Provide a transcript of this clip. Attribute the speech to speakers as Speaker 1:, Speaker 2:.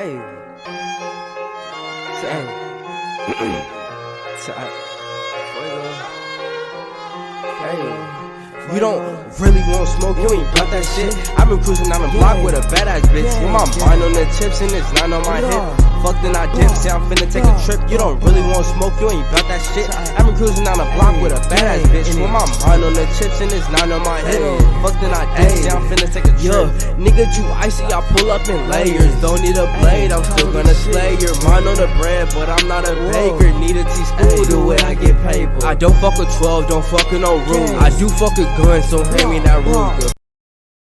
Speaker 1: Hey. You don't really want smoke, you ain't about that shit. I've been cruising down the block with a badass bitch. With my mind on the chips and it's not on my hip. Fuck then I dip, say I'm finna take a trip. You don't really want smoke, you ain't about that shit. I've been cruising down the block with a badass bitch. With my mind on the chips and it's not on my hip. Fuck then I dip, say I'm finna take a trip. Nigga, you icy, I pull up in layers. Don't need a blade, I'm still gonna slay your mind on the bread, but I'm not a baker. Need a T-school the way I get paid. I don't fuck with 12, don't fuck with no room. I do fuck with guns, so pay me that Ruger.